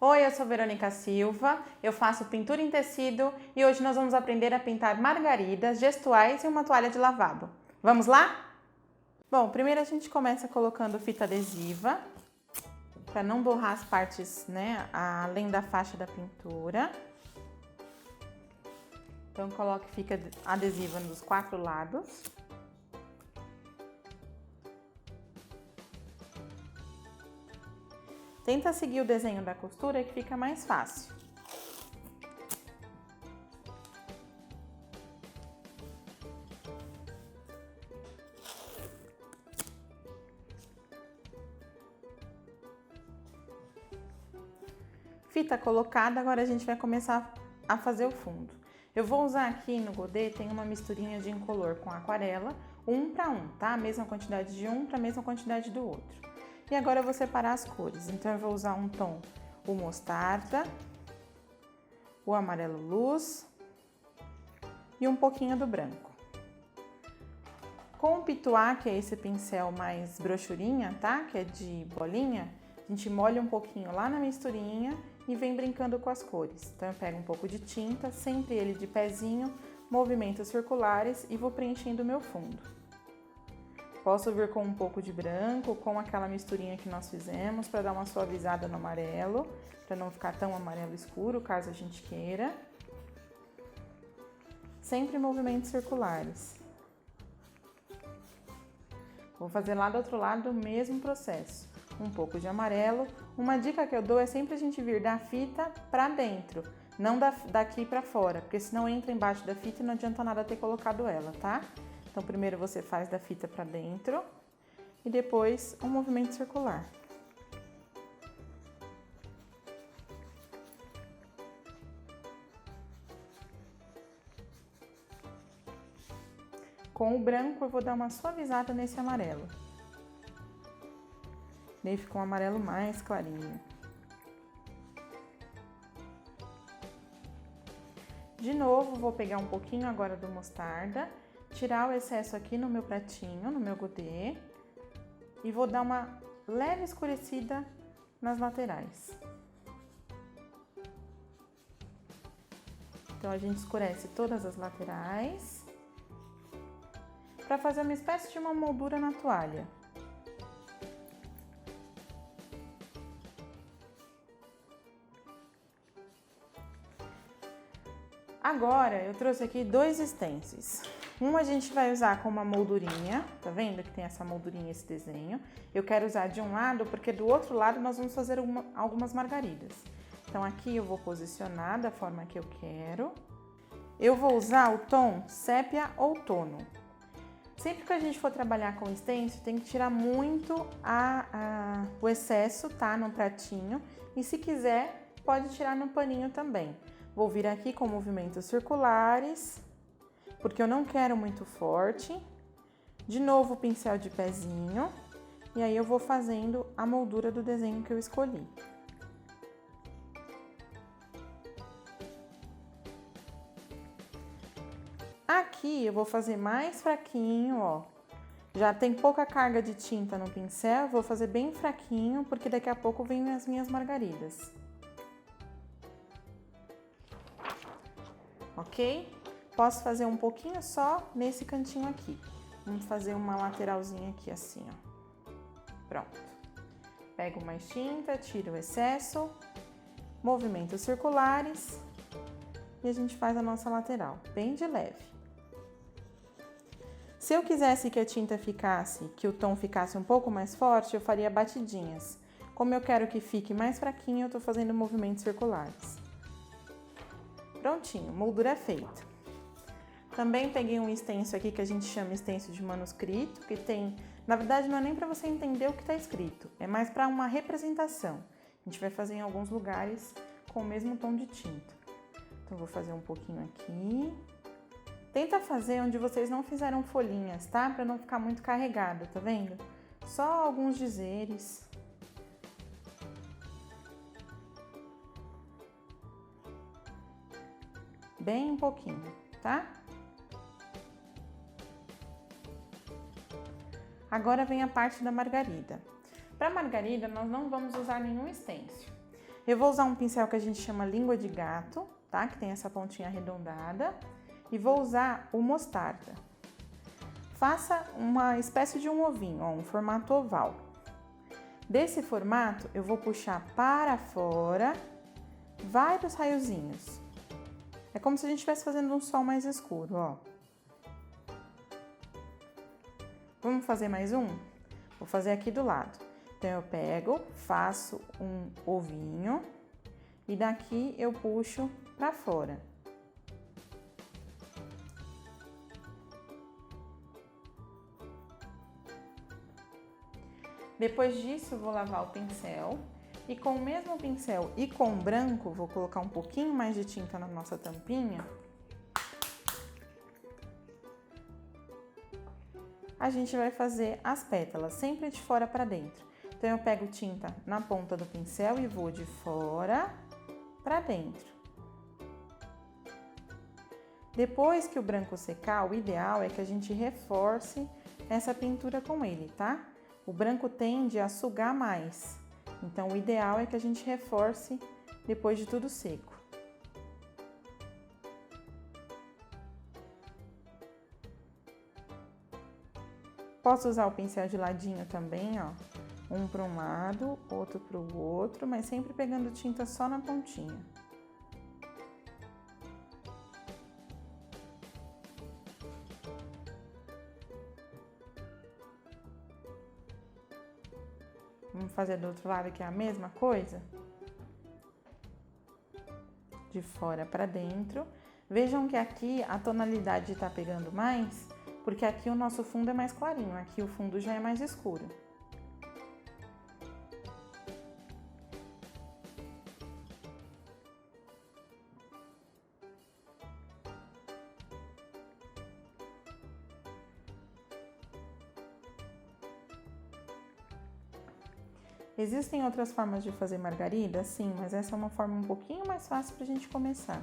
Oi, eu sou Verônica Silva, eu faço pintura em tecido e hoje nós vamos aprender a pintar margaridas, gestuais e uma toalha de lavabo. Vamos lá? Bom, primeiro a gente começa colocando fita adesiva para não borrar as partes, né, além da faixa da pintura. Então coloque fita adesiva nos 4 lados. Tenta seguir o desenho da costura que fica mais fácil. Fita colocada, agora a gente vai começar a fazer o fundo. Eu vou usar aqui no godê, tem uma misturinha de incolor com aquarela, 1 para 1, tá? A mesma quantidade de um para a mesma quantidade do outro. E agora eu vou separar as cores, então eu vou usar um tom, o mostarda, o amarelo luz e um pouquinho do branco. Com o pituá, que é esse pincel mais brochurinha, tá? Que é de bolinha, a gente molha um pouquinho lá na misturinha e vem brincando com as cores. Então eu pego um pouco de tinta, sempre ele de pezinho, movimentos circulares e vou preenchendo o meu fundo. Posso vir com um pouco de branco, com aquela misturinha que nós fizemos, para dar uma suavizada no amarelo, para não ficar tão amarelo escuro, caso a gente queira. Sempre movimentos circulares. Vou fazer lá do outro lado o mesmo processo. Um pouco de amarelo. Uma dica que eu dou é sempre a gente vir da fita para dentro, não daqui para fora, porque senão entra embaixo da fita e não adianta nada ter colocado ela, tá? Então, primeiro você faz da fita para dentro e depois um movimento circular. Com o branco eu vou dar uma suavizada nesse amarelo. Daí fica um amarelo mais clarinho. De novo, vou pegar um pouquinho agora do mostarda, tirar o excesso aqui no meu pratinho, no meu godê, e vou dar uma leve escurecida nas laterais. Então a gente escurece todas as laterais para fazer uma espécie de uma moldura na toalha. Agora eu trouxe aqui 2 stencils. Um a gente vai usar com uma moldurinha, tá vendo que tem essa moldurinha, esse desenho? Eu quero usar de um lado porque do outro lado nós vamos fazer algumas margaridas. Então aqui eu vou posicionar da forma que eu quero. Eu vou usar o tom sépia outono. Sempre que a gente for trabalhar com stencil, tem que tirar muito o excesso, tá? No pratinho. E se quiser, pode tirar no paninho também. Vou vir aqui com movimentos circulares, porque eu não quero muito forte. De novo o pincel de pezinho. E aí eu vou fazendo a moldura do desenho que eu escolhi. Aqui eu vou fazer mais fraquinho, ó. Já tem pouca carga de tinta no pincel, vou fazer bem fraquinho, porque daqui a pouco vem as minhas margaridas. Ok? Posso fazer um pouquinho só nesse cantinho aqui. Vamos fazer uma lateralzinha aqui assim, ó. Pronto. Pego mais tinta, tiro o excesso, movimentos circulares e a gente faz a nossa lateral, bem de leve. Se eu quisesse que a tinta ficasse, que o tom ficasse um pouco mais forte, eu faria batidinhas. Como eu quero que fique mais fraquinho, eu tô fazendo movimentos circulares. Prontinho, moldura feita. Também peguei um stencil aqui que a gente chama stencil de manuscrito, que tem, na verdade não é nem para você entender o que está escrito, é mais para uma representação. A gente vai fazer em alguns lugares com o mesmo tom de tinta. Então vou fazer um pouquinho aqui. Tenta fazer onde vocês não fizeram folhinhas, tá? Para não ficar muito carregada, tá vendo? Só alguns dizeres. Bem um pouquinho, tá? Agora vem a parte da margarida. Para margarida, nós não vamos usar nenhum stencil. Eu vou usar um pincel que a gente chama língua de gato, tá? Que tem essa pontinha arredondada. E vou usar o mostarda. Faça uma espécie de um ovinho, ó, um formato oval. Desse formato, eu vou puxar para fora vários raiozinhos. É como se a gente estivesse fazendo um sol mais escuro, ó. Vamos fazer mais um? Vou fazer aqui do lado. Então, eu pego, faço um ovinho e daqui eu puxo para fora. Depois disso, vou lavar o pincel e com o mesmo pincel e com o branco, vou colocar um pouquinho mais de tinta na nossa tampinha. A gente vai fazer as pétalas, sempre de fora para dentro. Então, eu pego tinta na ponta do pincel e vou de fora para dentro. Depois que o branco secar, o ideal é que a gente reforce essa pintura com ele, tá? O branco tende a sugar mais, então o ideal é que a gente reforce depois de tudo seco. Posso usar o pincel de ladinho também, ó. Um para um lado, outro para o outro, mas sempre pegando tinta só na pontinha. Vamos fazer do outro lado que é a mesma coisa? De fora para dentro. Vejam que aqui a tonalidade tá pegando mais, porque aqui o nosso fundo é mais clarinho, aqui o fundo já é mais escuro. Existem outras formas de fazer margarida? Sim, mas essa é uma forma um pouquinho mais fácil para a gente começar.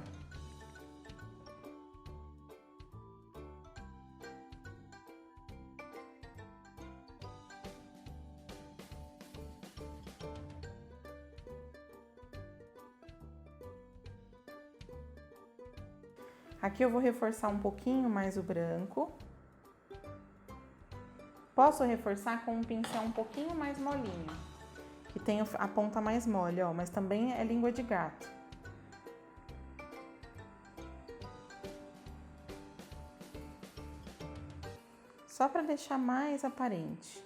Aqui eu vou reforçar um pouquinho mais o branco. Posso reforçar com um pincel um pouquinho mais molinho, que tem a ponta mais mole, ó, mas também é língua de gato. Só para deixar mais aparente.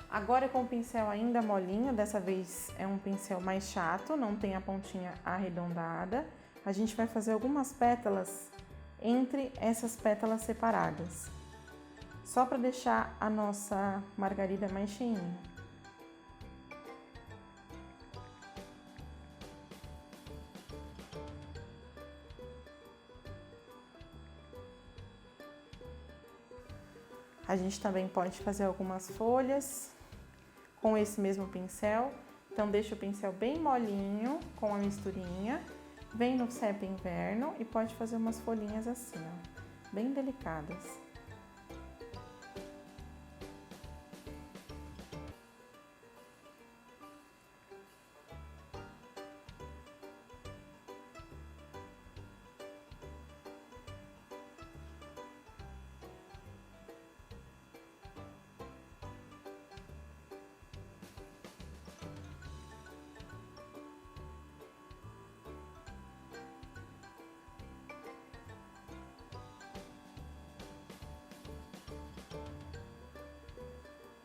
Agora com o pincel ainda molinho, dessa vez é um pincel mais chato, não tem a pontinha arredondada. A gente vai fazer algumas pétalas entre essas pétalas separadas, só para deixar a nossa margarida mais cheinha. A gente também pode fazer algumas folhas com esse mesmo pincel. Então, deixa o pincel bem molinho com a misturinha. Vem no Sepia Inverno e pode fazer umas folhinhas assim, ó, bem delicadas.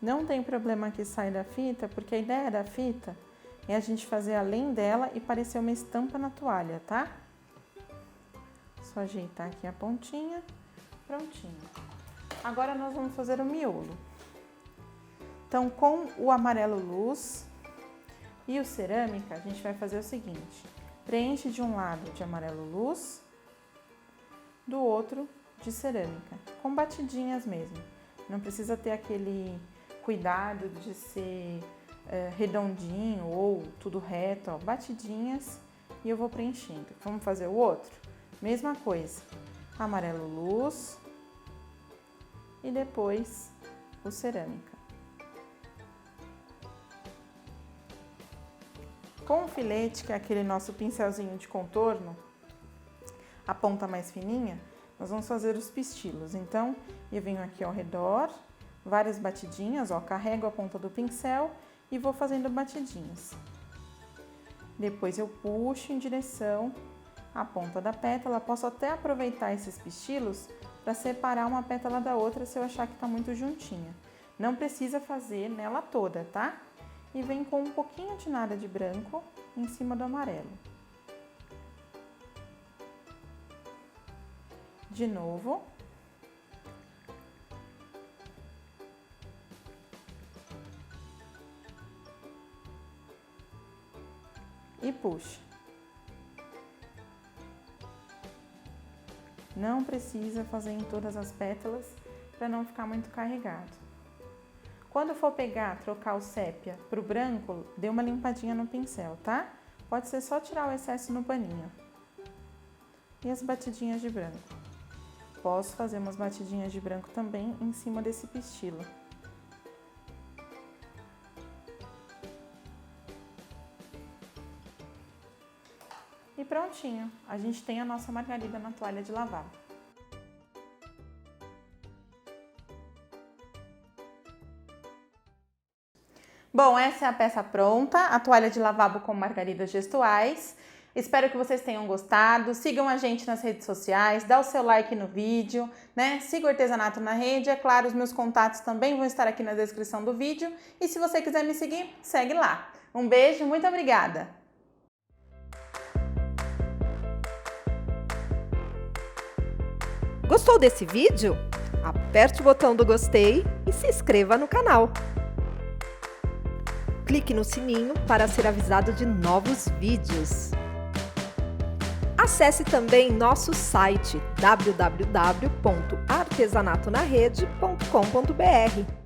Não tem problema que sai da fita, porque a ideia da fita é a gente fazer além dela e parecer uma estampa na toalha, tá? Só ajeitar aqui a pontinha, prontinho. Agora nós vamos fazer o miolo. Então, com o amarelo luz e o cerâmica, a gente vai fazer o seguinte: preenche de um lado de amarelo luz, do outro de cerâmica, com batidinhas mesmo. Não precisa ter aquele cuidado de ser redondinho ou tudo reto, ó, batidinhas, e eu vou preenchendo. Vamos fazer o outro? Mesma coisa, amarelo luz e depois o cerâmica. Com o filete, que é aquele nosso pincelzinho de contorno, a ponta mais fininha, nós vamos fazer os pistilos. Então, eu venho aqui ao redor, várias batidinhas, ó, carrego a ponta do pincel e vou fazendo batidinhas. Depois eu puxo em direção à ponta da pétala. Posso até aproveitar esses pistilos para separar uma pétala da outra se eu achar que tá muito juntinha. Não precisa fazer nela toda, tá? E vem com um pouquinho de nada de branco em cima do amarelo. De novo. E puxa. Não precisa fazer em todas as pétalas para não ficar muito carregado. Quando for pegar, trocar o sépia para o branco, dê uma limpadinha no pincel, tá? Pode ser só tirar o excesso no paninho. E as batidinhas de branco. Posso fazer umas batidinhas de branco também em cima desse pistilo. E prontinho, a gente tem a nossa margarida na toalha de lavar. Bom, essa é a peça pronta, a toalha de lavabo com margaridas gestuais. Espero que vocês tenham gostado. Sigam a gente nas redes sociais, dá o seu like no vídeo, né? Siga o Artesanato na Rede. É claro, os meus contatos também vão estar aqui na descrição do vídeo. E se você quiser me seguir, segue lá. Um beijo, muito obrigada! Gostou desse vídeo? Aperte o botão do gostei e se inscreva no canal. Clique no sininho para ser avisado de novos vídeos. Acesse também nosso site www.artesanatonarede.com.br.